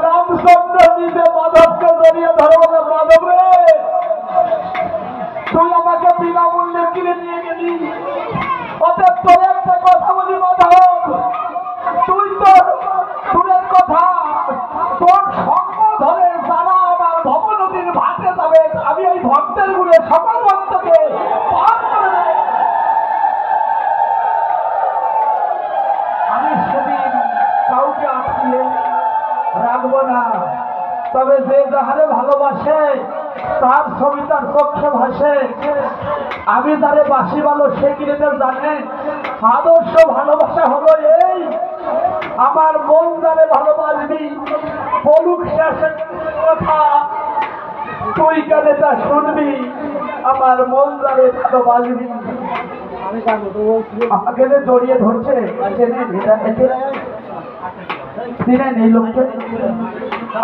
রামচন্দ্র নিজে মাধবকে জড়িয়ে ধরবো। মাধব রে, তুই আমাকে বিনামূল্যে কিনে নিয়ে গেলি, অতএব তোর একটা কথা বলি মাধব, তুই তো দূরের কথা, তোর সঙ্গ ধরে যারা আমার ভবনদীর ভাতে যাবে, আমি ওই ভক্তের গুণে সকল ভক্তকে পার করে দেব। আমি সেদিন কাউকে আটকিয়ে রাখবো না, তবে যে যাহারে ভালোবাসে তার ছবি তার চোখে ভাসে। আমি তারে বাসি ভালো সে কিনেতে জানে। আদর্শ ভালোবাসা হলো এই, আমার মন যারে ভালোবাসবি বলুক শেষের কথা, তুই কানে তা শুনবি। আমার মন যারে ভালোবাসবি। আমাকে জড়িয়ে ধরছে, এই লোককে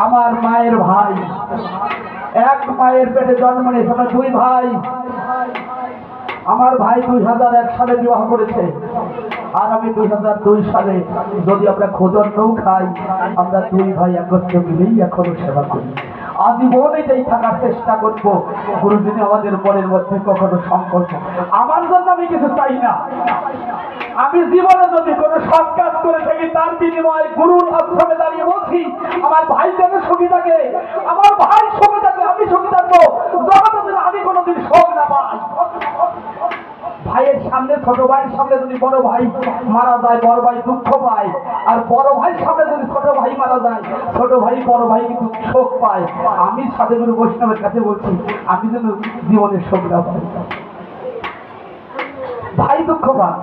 আমার মায়ের ভাই, এক মায়ের পেটে জন্ম নিয়েছে, আমরা দুই ভাই। আমার ভাই 2001 সালে বিবাহ করেছে, আর আমি 2002 সালে। যদি আমরা খোঁজন নৌ খাই, আমরা দুই ভাই একত্রে মিলেই এখনো সেবা করি। আজীবন এটাই থাকার চেষ্টা করবো। গুরুজনী আমাদের মনের মধ্যে কখনো সংকল্প, আমার জন্য আমি কিছু চাই না। আমি জীবনে যদি কোনো সৎ কাজ করে থাকি, তার বিনিময়ে গুরুর আশ্রমে দাঁড়িয়ে বলছি, আমার ভাই যেন সুখী থাকে, আমার ভাই সুখী থাকে, আমি সুখী থাকবো। যতদিন আমি কোনোদিন শোক না পাই। ভাইয়ের সামনে ছোট ভাইয়ের সামনে যদি বড় ভাই মারা যায়, বড় ভাই দুঃখ পায়, আর বড় ভাইয়ের সামনে যদি ছোট ভাই মারা যায়, ছোট ভাই বড় ভাই কিন্তু শোক পায়। আমি সাধুগুরু বৈষ্ণবের কাছে বলছি, আমি যেন জীবনের শোক না পাই। ভাই দুঃখ পান,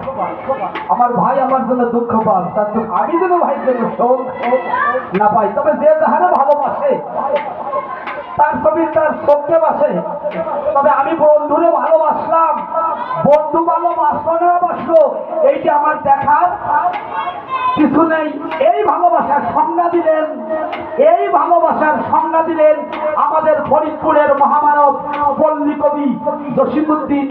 আমার ভাই আমার জন্য দুঃখ পান, তার আমি যেন ভাইয়ের জন্য শোক না পাই। তবে যে যাহারে ভালোবাসে তার ছবি তার চোখে বাসে। তবে আমি বন্ধুরে ভালোবাসলাম, বন্ধু ভালোবাসলো না বাসলো এইটা আমার দেখার কিছু নেই। এই ভালোবাসার সংজ্ঞা দিলেন, এই ভালোবাসার সংজ্ঞা দিলেন আমাদের ফরিদপুরের মহামানব পল্লী কবি জসিমউদ্দিন।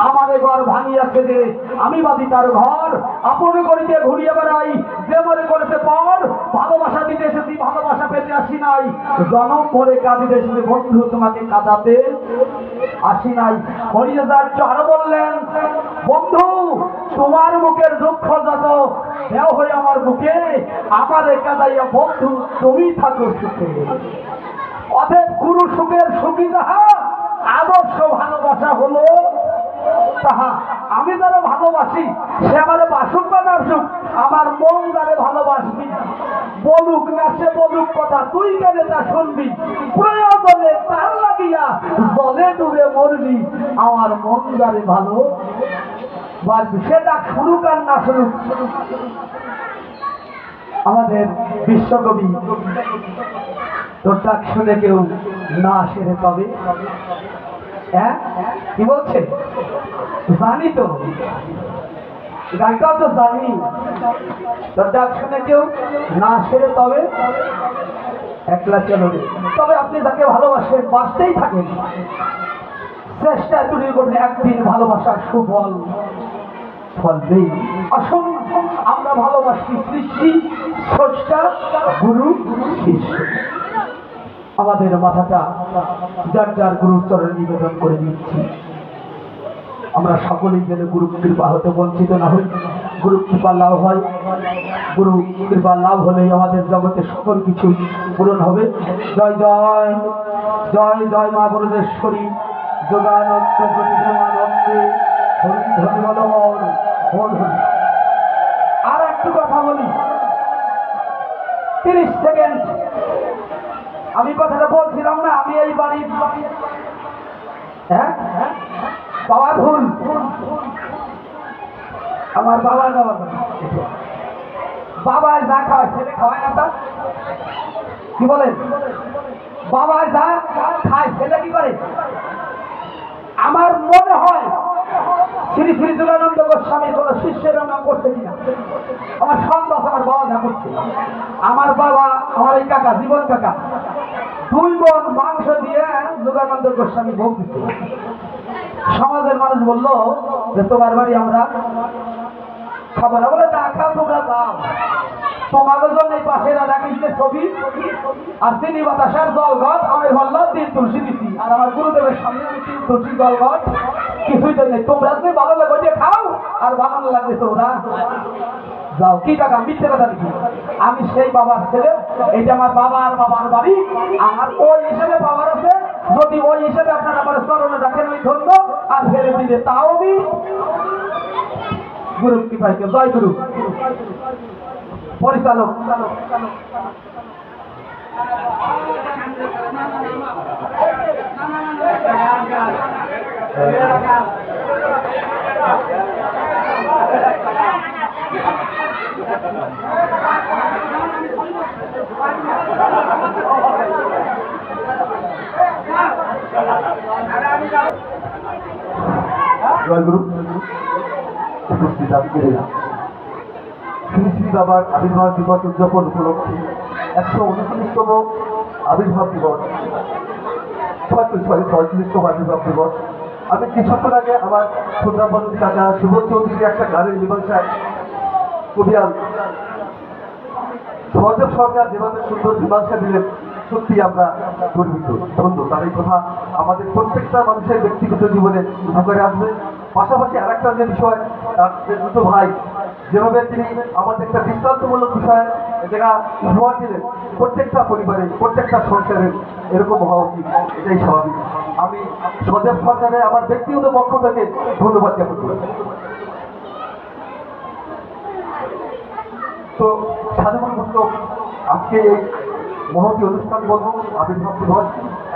আমাদের ঘর ভাঙিয়াছে যে আমি বাদি তার ঘর, আপন করিতে ঘুরিয়ে বেড়াই, যে মনে করেছে পর। ভালোবাসা দিতে এসেছি, ভালোবাসা পেতে আসি নাই, জনম ভরে কাঁদিতে এসেছি, বন্ধু তোমাকে কাঁদাতে আসি নাই। হরিদাস আরো বললেন, বন্ধু তোমার মুখের দুঃখ যত দেও হয়ে আমার বুকে, আমার কাঁদাইয়া বন্ধু তুমি থাকো সুখে। অতএব গুরু সুখের সুখী যাহা, আদর্শ ভালোবাসা হলো তাহা। আমি যারা ভালোবাসি সে আমাদের বাসুক বা নাসুক, আমার মন যারে ভালোবাসবি বলুক না সে বলুক কথা, তুই গেলে তা শুনবি। প্রয়োজনে তার লাগিয়া জলে ডুবে মরবি, আমার মন যারে ভালো বাসবি। সেটা শুনুক আর না শুনুক, আমাদের বিশ্বকবি তোর ডাক শুনে কেউ না সেরে পাবে। হ্যাঁ কি বলছে জানি তো, গানটাও তো জানি। তোর ডাক শুনে কেউ না সেরে তবে একলা চলো। তবে আপনি যাকে ভালোবাসেন বাঁচতেই থাকেন, চেষ্টা তৈরি করবেন, একদিন ভালোবাসার সুফল ফলবেই। আসুন আমরা ভালোবাসি সৃষ্টি, স্রষ্টা, গুরু, শিষ্য। আমাদের মাথাটা যার যার গুরুর চরণে নিবেদন করে দিচ্ছি। আমরা সকলেই যেন গুরু কৃপা হতে বঞ্চিত না হই, গুরু কৃপা লাভ হয়। গুরু কৃপা লাভ হলেই আমাদের জগতে সকল কিছু পূরণ হবে। জয় জয় জয় জয় মা বরদেশ্বরী, যোগানন্দ প্রতিমানন্দে হরি ধরি বলবর হর হরি। আর একটু কথা বলি, 30 সেকেন্ড। আমি কথাটা বলছিলাম না, আমি এই বাড়ির বাবার ভুল, আমার বাবার বাবা যা খাওয়ায় ছেলে খাওয়ায় না, তা কি বলেন? বাবা যা খায় ছেলে কি করে? আমার মনে হয় শ্রী শ্রী যোগানন্দ গোস্বামীর কোন শিষ্যের নাম করছে কিনা, আমার সন্দেহ। আমার বাবা যা করছে, আমার বাবা, আমার এই কাকা, জীবন কাকা, 2 মণ মাংস দিয়ে যোগানন্দ গোস্বামী ভোগ দিচ্ছে। সমাজের মানুষ বললো যে তোমার বাড়ি আমরা খাবো না, বলে না খাও তোমরা যাও। তোমাকে জন্য এই পাশে রাধা কৃষ্ণের ছবি আর তিনি বাতাসার জলঘট আমি বললাম 3 তুলসী দিছি আর আমার গুরুদেবের সামনে আমি 3 তুলসী জলঘট কিছুই তো নেই। তোমরা যদি ভালো লাগে ওইটা খাও আর ভালো লাগবে তোমরা যাও। কি টাকা মিথ্যে কথা নাকি? আমি সেই বাবার ছেলে, এইটা আমার বাবা আর বাবার বাড়ি, আর ওই হিসেবে বাবার আছে। যদি ওই হিসেবে আপনারা আমার চরণে রাখেন ওই ধন্য আর ফেলে দিলে তাও আমি গুরু কি ভাইকে জয় গুরু। পরিচালক জয়গুরু উপস্থিত আজকের শ্রী শ্রী বাবার আবির্ভাব দিবস উদযাপন উপলক্ষে 139তম আবির্ভাব দিবস 46তম আবির্ভাব দিবস। আমি কিছুক্ষণ আগে আমার সুন্দরবন কাকা সুবোধ চৌধুরীর একটা গানের মীমাংসায় কবিয়াল সহদেব সরকার যেভাবে সুন্দর মীমাংসা দিলেন সত্যি আমরা গর্বিত ধন্য। তার এই কথা আমাদের প্রত্যেকটা মানুষের ব্যক্তিগত জীবনে উপকারে আসবে। পাশাপাশি আর একটা যে বিষয়, তার দুটো ভাই যেভাবে তিনি আমাদের একটা দৃষ্টান্তমূলক বিষয় যেটা উপহার দিলেন, প্রত্যেকটা পরিবারে প্রত্যেকটা সংসারে এরকম হওয়া উচিত, এটাই স্বাভাবিক। আমি সহদেব সরকারের আমার ব্যক্তিগত পক্ষ থেকে ধন্যবাদ জ্ঞাপন করি। তো সাধারণ পুস্তক আজকে এই মহতী অনুষ্ঠান বলব আবির্ভাব দিবস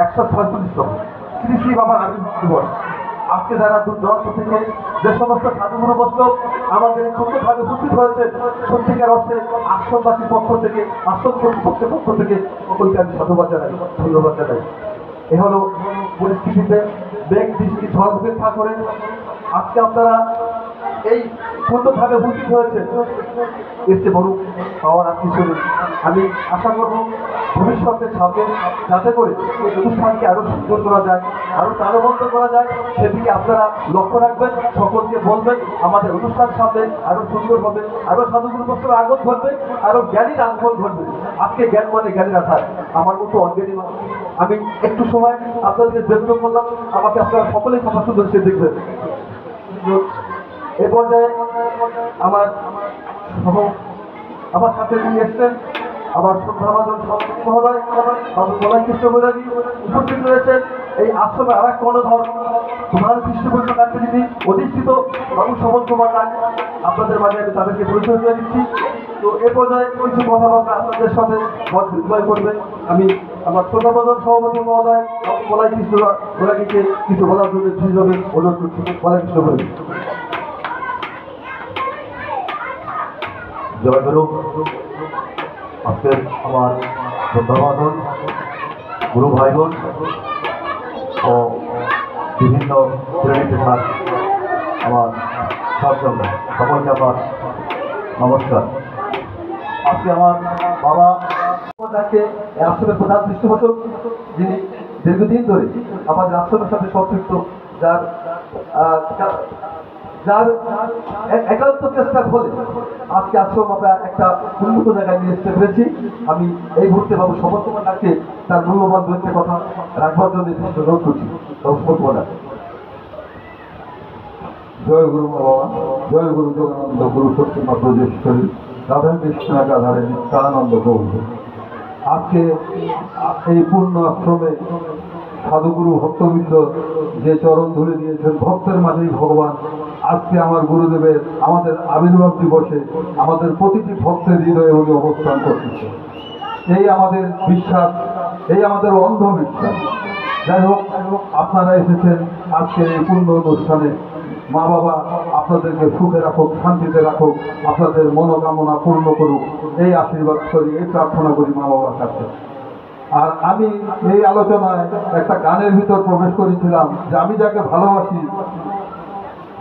146তম শ্রী শ্রী বাবার আবির্ভাব দিবস। আজকে যারা দূর দূরান্ত থেকে যে সমস্ত সাধুগুরু বস্তক আমাদের সুন্দরভাবে উপস্থিত হয়েছে, সত্যিকার অর্থে আশ্রমবাসীর পক্ষ থেকে আশ্রম কর্তৃপক্ষের পক্ষ থেকে সকলকে আমি সাধুবাদ জানাই, ধন্যবাদ জানাই। এ হলো পরিস্থিতিতে বেগ দৃষ্টি ঝড় উপেক্ষা করে আজকে আপনারা এই সুন্দরভাবে উপস্থিত হয়েছে, এর চেয়ে বড় পাওয়ার আর কিছু নেই। আমি আশা করব ভবিষ্যতের সামনে যাতে করে এই অনুষ্ঠানকে আরো সুন্দর করা যায়, আরো প্রাণবন্ত করা যায়, সেদিকে আপনারা লক্ষ্য রাখবেন, সকলকে বলবেন আমাদের অনুষ্ঠান সামনে আরো সুন্দর হবে, আরো সাধুগুরু বস্তুর আগত ঘটবে, আরো জ্ঞানীর আগমন ঘটবে। আজকে জ্ঞান মানে জ্ঞানীর আধার, আমার মতো অজ্ঞানী মানুষ। আমি একটু সময় আপনাদেরকে ব্যক্ত করলাম, আমাকে আপনারা সকলেই কথা সুন্দর সে দেখবেন। এ পর্যায়ে আমার সাথে তিনি এসছেন আমার শ্রদ্ধাভাজন মহোদয় বাবু মলয় কৃষ্ণ বৈরাগী উপস্থিত রয়েছেন। এই আশ্রমে আর এক কর্ণধর প্রধান কৃষ্ণপূর্ণ কাছে যিনি অধিষ্ঠিত বাবু সমন কুমার রায়, আপনাদের মাঝে আমি তাদেরকে পরিচয় দিয়ে দিচ্ছি। তো এ পর্যায়ে কিছু কথাবার্তা আপনাদের সাথে মত বিনিময় করবে। আমি আমার শ্রদ্ধাভাজন সভাপতি মহোদয় বাবু মলয় কৃষ্ণ বৈরাগীকে কিছু বলার জন্য বিশেষভাবে অনুরোধ করছি। মলয় কৃষ্ণ বৈরাগী। জয় গুরু। আজকে আমার শ্রদ্ধাভাজন গুরু ভাই বোন ও বিভিন্ন শ্রেণী পেশার আমার সজ্জন সকলকে আমার নমস্কার। আজকে আমার বাবা তাকে আশ্রমের প্রধান পৃষ্ঠপোষক, যিনি দীর্ঘদিন ধরে আমাদের আশ্রমের সাথে সম্পৃক্ত, যার একান্ত চেষ্টার ফলে আজকে আশ্রম আমরা একটা উন্নত জায়গায় নিয়ে আসতে পেরেছি। আমি এই মুহূর্তে বাবু সমর কুমার ডাককে তার মূল্যবান দৈত্যের কথা রাখবার জন্য অনুরোধ করছি। সমর কুমার ডাক। জয় গুরু বাবা, জয় গুরু যোগানন্দ গুরু সত্যমা ব্রজেশ্বরী রাধা কৃষ্ণ একাধারে নিত্যানন্দ গৌর। আজকে এই পূর্ণ আশ্রমে সাধুগুরু ভক্তবৃন্দ যে চরণ ধরে দিয়েছেন, ভক্তের মাঝেই ভগবান। আজকে আমার গুরুদেবের আমাদের আবির্ভাব দিবসে আমাদের প্রতিটি ভক্তের হৃদয়ে উনি অবস্থান করতেছে। এই আমাদের বিশ্বাস, এই আমাদের অন্ধবিশ্বাস। যাই হোক, আপনারা এসেছেন আজকের এই পূর্ণ অনুষ্ঠানে। মা বাবা আপনাদেরকে সুখে রাখুক, শান্তিতে রাখুক, আপনাদের মনোকামনা পূর্ণ করুক, এই আশীর্বাদ করি, এই প্রার্থনা করি মা বাবার কাছে। আর আমি এই আলোচনায় একটা গানের ভিতর প্রবেশ করেছিলাম যে আমি যাকে ভালোবাসি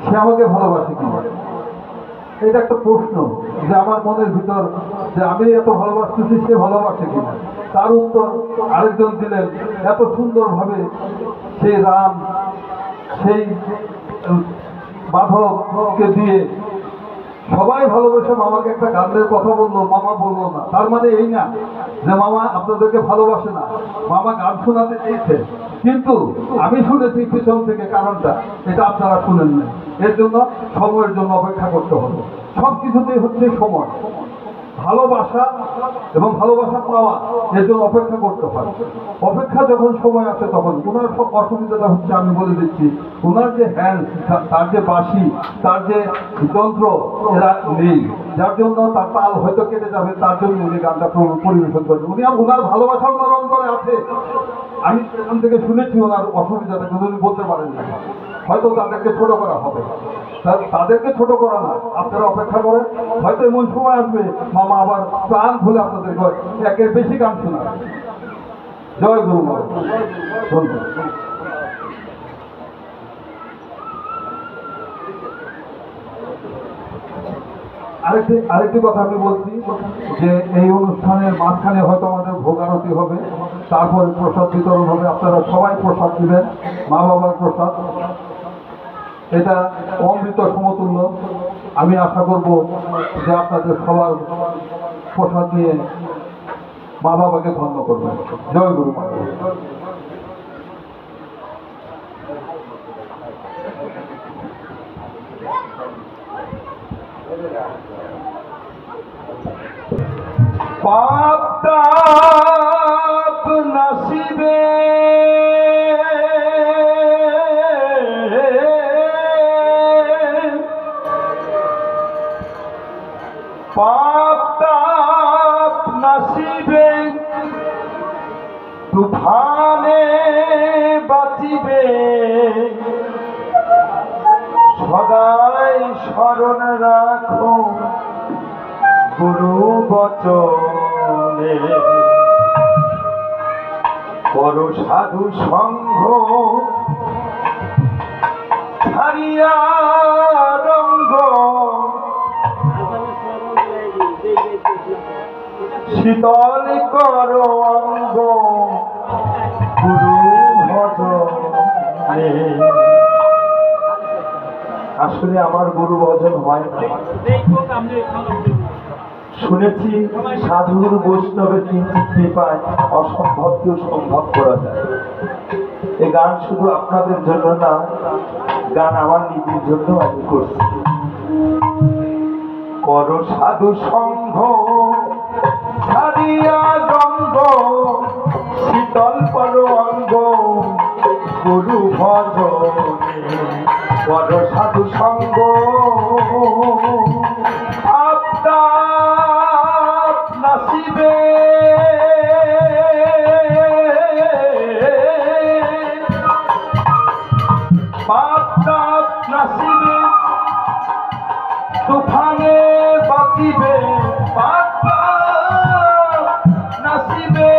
সে আমাকে ভালোবাসে কিনা। এটা একটা প্রশ্ন যে আমার মনের ভিতর, যে আমি এত ভালোবাসতেছি সে ভালোবাসে কিনা। তার উত্তর আরেকজন দিলেন এত সুন্দরভাবে, সেই রাম সেই মাধবকে দিয়ে সবাই ভালোবেসে মামাকে একটা গানের কথা বললো, মামা বললো না, তার মানে এই না যে মামা আপনাদেরকে ভালোবাসে না। মামা গান শোনাতে চেয়েছে, কিন্তু আমি শুনেছি পিছন থেকে কারণটা, এটা আপনারা শুনেন না। এর জন্য সময়ের জন্য অপেক্ষা করতে হবে। সব কিছুতেই হচ্ছে সময়, ভালোবাসা এবং ভালোবাসা পাওয়া, এর জন্য অপেক্ষা করতে হয়। অপেক্ষা যখন সময় আসে তখন ওনার সব অসুবিধাটা হচ্ছে, আমি বলে দিচ্ছি, ওনার যে হ্যান্ড, তার যে বাঁশি, তার যে যন্ত্র, এরা নেই, যার জন্য তার তাল হয়তো কেটে যাবে, তার জন্য উনি গানটা পরিবেশন করবেন। উনি ওনার ভালোবাসা ওনার অন্তরে আছে, আমি এখান থেকে শুনেছি ওনার অসুবিধাটা, কিন্তু উনি বলতে পারেন না। হয়তো তাদেরকে ছোট করা হবে, তাদেরকে ছোট করা না, আপনারা অপেক্ষা করেন, হয়তো এমন সময় আসবে মামা আবার প্রাণ খুলে আপনাদেরকে একের বেশি গান শোনাবে। জয় গুরু মা। ধন্যবাদ। আরেকটি কথা আমি বলছি যে এই অনুষ্ঠানের মাঝখানে হয়তো আমাদের ভোগ আরতি হবে, তারপরে প্রসাদ বিতরণ হবে। আপনারা সবাই প্রসাদ দিবেন, মা বাবার প্রসাদ, এটা অমৃত সমতুল্য। আমি আশা করব যে আপনাদের সবার প্রসাদ নিয়ে মা বাবাকে ধন্য করবেন। জয় গুরু মা। পাপ তাপ নসিবে পাপ তাপ নসিবে তুফানে বাঁচিবে সদাই স্মরণ রাখো গুরু বচনে কর সাধু সঙ্গ ছাড়িয়া রঙ্গ শীতল কর অঙ্গ গুরু ভজনে। আসলে আমার গুরু ভজন হয় না, শুনেছি সাধুর বৈষ্ণবের কিঞ্চিত কৃপায় অসম্ভবকেও সম্ভব করা যায়। এই গান শুধু আপনাদের জন্য না, গান আমার নিজের জন্য আমি করছি। কর সাধু সঙ্গ ছাড়িয়া গঙ্গ শীতল পর অঙ্গ গুরু ভজনে কর সাধু সঙ্গ আপনার নাসিবে পাপ তাপ নাসিবে তুফানে বাঁচিবে পাপ তাপ নাসিবে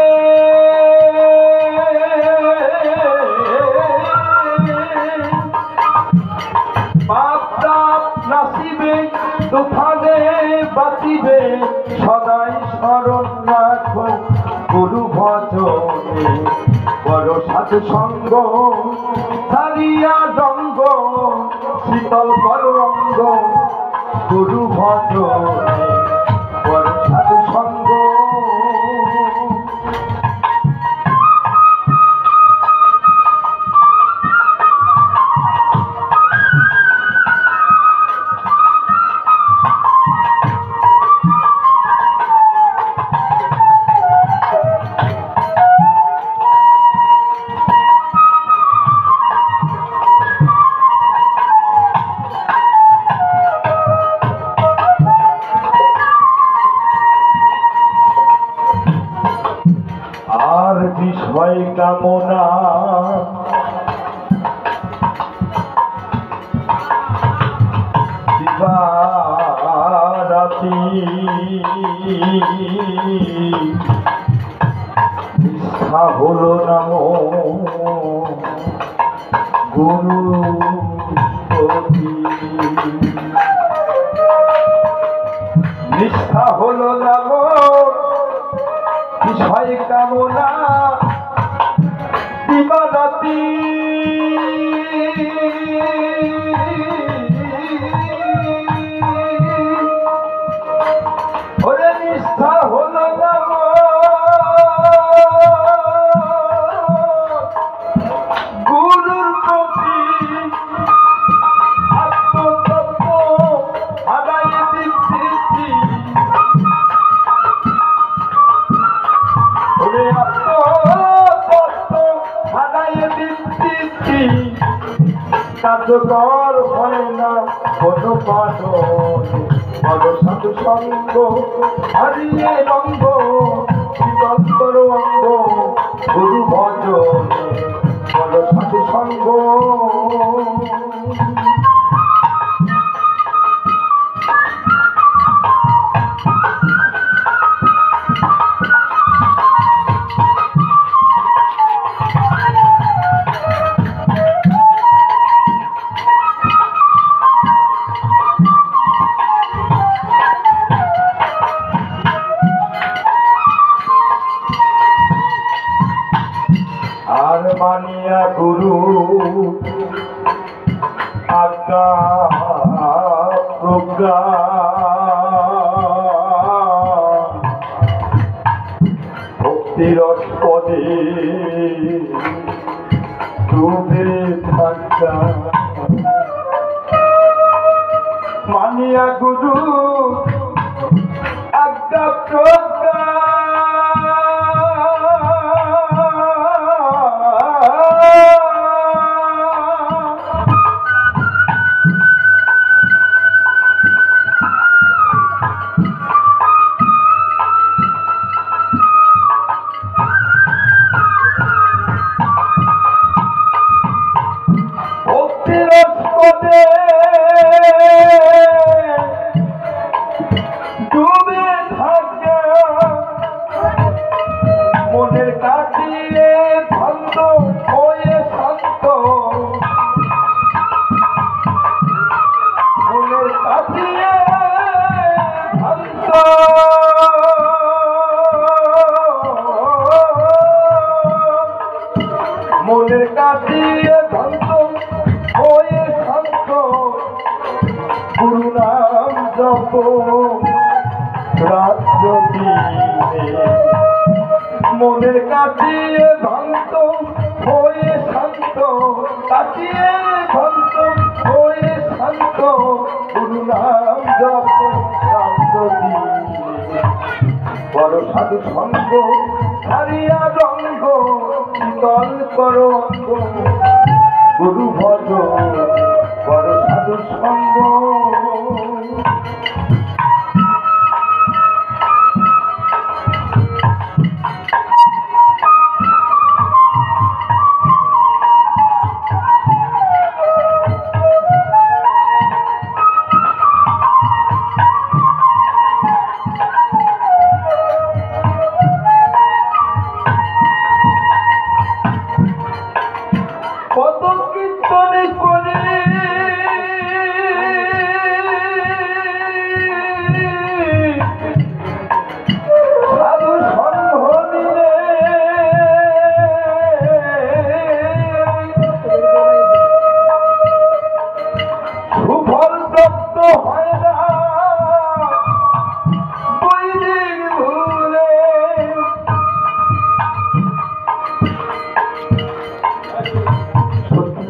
পাপ তাপ নাসিবে তুফানে বাঁচিবে সদাই স্মরণ রাখো গুরু ভজনে বড় সাধু সঙ্গ ছাড়িয়া রঙ্গ শীতল বড় অঙ্গ গুরু ভজনে বড় সাধু সঙ্গ। আর বিষয় কামনা দিবারাতি ইচ্ছা হলো নাম গুরু নিষ্ঠা হলো নাম বিষয় কামনা দিবারাতি কার্যকর হয় না কোনো পাঠন বড় সাধু সঙ্গ হারিয়ে রঙ্গ শীতল অঙ্গ গুরু ভজন বড় সাধু সঙ্গ আর মানিয়া গুরু আজ্ঞা প্রজ্ঞা ভক্তির পদে ডুবে থাকা মানিয়া গুরু আজ্ঞা প্রজ্ঞা ডুবে থাকে মনের কাটিয়ে ভন্ড হয়ে শান্ত মনের কাটিয়ে ভন্ড মনের কাটিয়ে ভন্ড হয়ে শান্ত গুরু নাম জপ রাত্র দিনে মনের কাটিয়ে ভ্রান্ত হয়ে শান্ত কাটিয়ে ভ্রান্ত হয়ে শান্ত গুরু নাম জপ রাত্র দিনে বড় সাধু সঙ্গ হারিয়া রঙ্গ শীতল করো অঙ্গ গুরু ভজ বড় সাধু সঙ্গ কত কীর্তনে করে সাধু সঙ্গ নিলে সুফল প্রাপ্ত হয় না বৈদিক ভুলে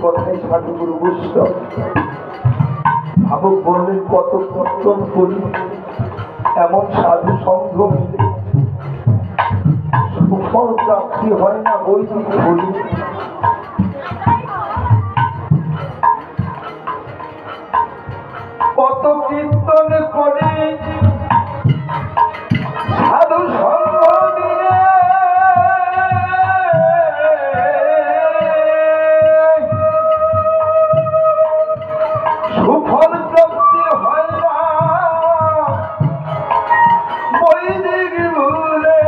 কথাই সাধুগুরু বৈষ্ণব ভাবক বললেন কত কর্তন করি এমন সাধু সঙ্গ মিলে সুফল প্রাপ্তি হয় না বৈদিক বলি কত কীর্তন করে সাধু সঙ্গ মিলে সুফল প্রাপ্তি হয় না বৈদিক ভুলে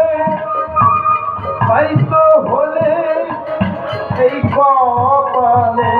পাইতো হলে এই কপালে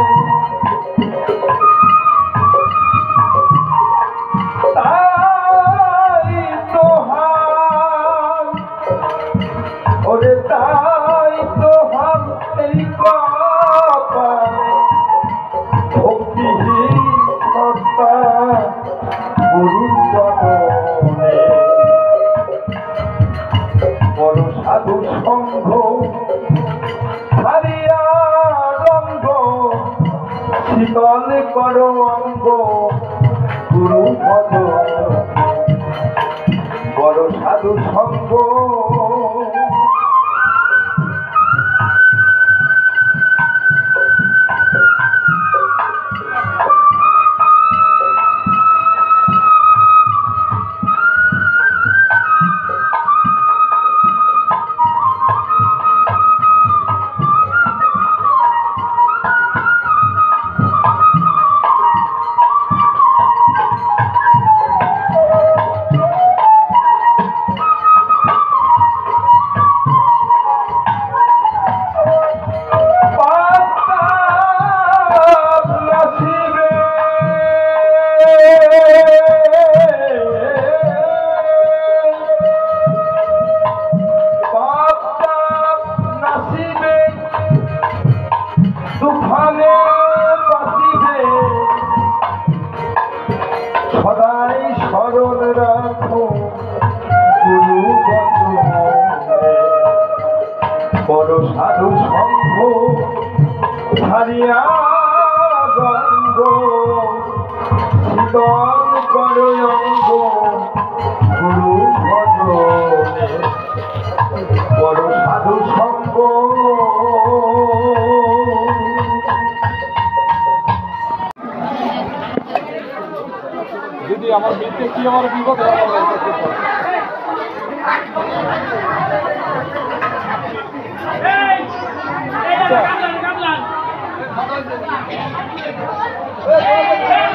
করিয়া গঙ্গ শীতল করো অঙ্গ গুরু ভজনে বড় সাধু সঙ্গ যদি আমার মেয়েকে কি আমার বিপদ Hey!